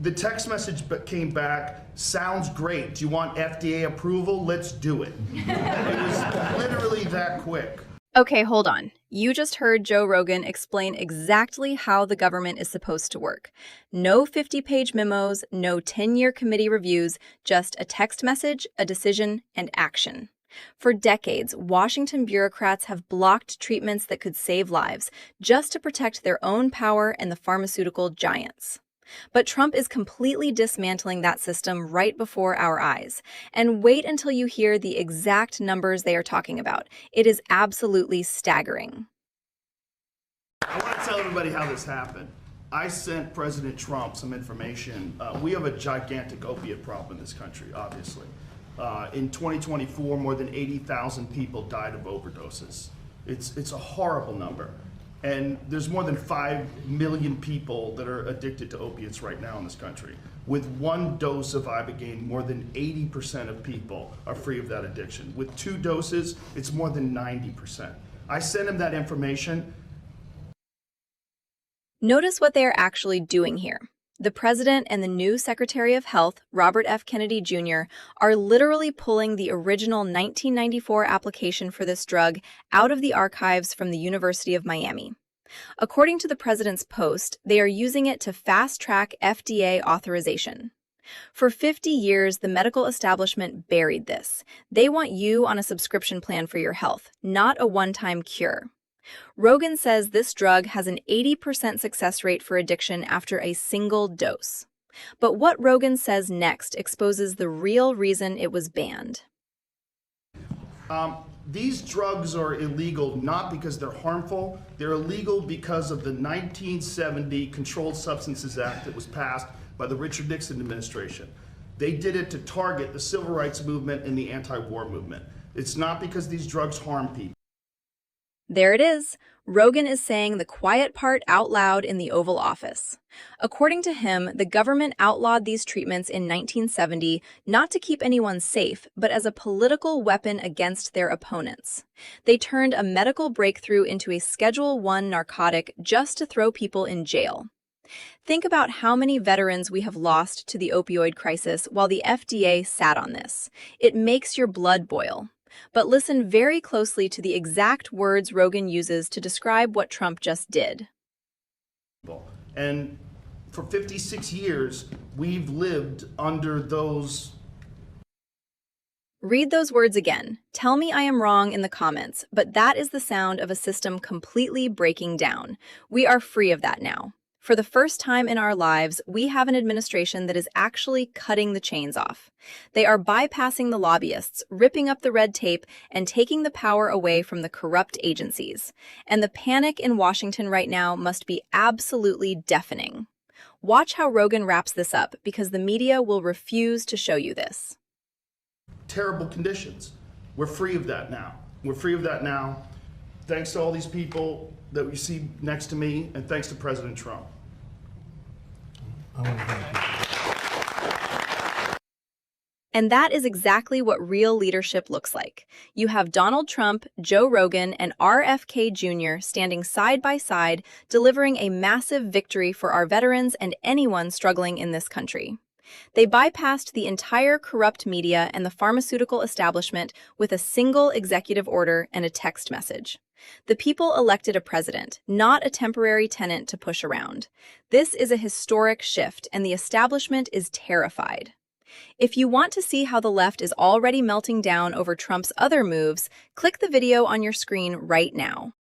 The text message came back, sounds great. Do you want FDA approval? Let's do it. It was literally that quick. Okay, hold on. You just heard Joe Rogan explain exactly how the government is supposed to work. No 50-page memos, no 10-year committee reviews, just a text message, a decision, and action. For decades, Washington bureaucrats have blocked treatments that could save lives just to protect their own power and the pharmaceutical giants. But Trump is completely dismantling that system right before our eyes. And wait until you hear the exact numbers they are talking about. It is absolutely staggering. I want to tell everybody how this happened. I sent President Trump some information. We have a gigantic opiate problem in this country, obviously. In 2024, more than 80,000 people died of overdoses. It's a horrible number. And there's more than 5 million people that are addicted to opiates right now in this country. With one dose of Ibogaine, more than 80% of people are free of that addiction. With 2 doses, it's more than 90%. I sent him that information. Notice what they are actually doing here. The president and the new Secretary of Health, Robert F. Kennedy Jr., are literally pulling the original 1994 application for this drug out of the archives from the University of Miami. According to the president's post, they are using it to fast-track FDA authorization. For 50 years, the medical establishment buried this. They want you on a subscription plan for your health, not a one-time cure. Rogan says this drug has an 80% success rate for addiction after a single dose. But what Rogan says next exposes the real reason it was banned. These drugs are illegal not because they're harmful. They're illegal because of the 1970 Controlled Substances Act that was passed by the Richard Nixon administration. They did it to target the civil rights movement and the anti-war movement. It's not because these drugs harm people. There it is. Rogan is saying the quiet part out loud in the Oval Office. According to him, the government outlawed these treatments in 1970 not to keep anyone safe, but as a political weapon against their opponents. They turned a medical breakthrough into a Schedule I narcotic just to throw people in jail. Think about how many veterans we have lost to the opioid crisis while the FDA sat on this. It makes your blood boil. But listen very closely to the exact words Rogan uses to describe what Trump just did. And for 56 years, we've lived under those. Read those words again. Tell me I am wrong in the comments, but that is the sound of a system completely breaking down. We are free of that now. For the first time in our lives, we have an administration that is actually cutting the chains off. They are bypassing the lobbyists, ripping up the red tape, and taking the power away from the corrupt agencies. And the panic in Washington right now must be absolutely deafening. Watch how Rogan wraps this up, because the media will refuse to show you this. Terrible conditions. We're free of that now. We're free of that now. Thanks to all these people that we see next to me, and thanks to President Trump. And that is exactly what real leadership looks like. You have Donald Trump, Joe Rogan, and RFK Jr. standing side by side, delivering a massive victory for our veterans and anyone struggling in this country. They bypassed the entire corrupt media and the pharmaceutical establishment with a single executive order and a text message. The people elected a president, not a temporary tenant to push around. This is a historic shift, and the establishment is terrified. If you want to see how the left is already melting down over Trump's other moves, click the video on your screen right now.